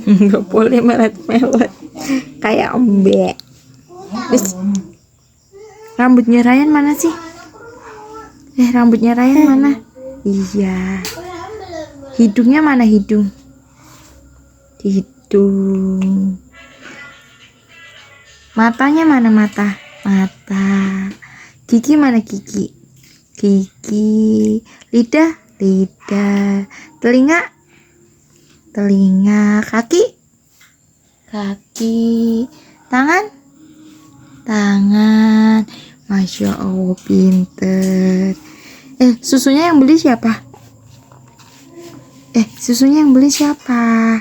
Nggak boleh melet-melet kayak embek. Terus rambutnya Ryan mana sih? Rambutnya Ryan mana? Iya. Hidungnya mana hidung? Hidung. Matanya mana mata? Mata. Gigi mana gigi? Gigi. Lidah? Lidah. Telinga? Telinga. Kaki? Kaki. Tangan? Tangan. Masya Allah, pinter. Susunya yang beli siapa? Susunya yang beli siapa?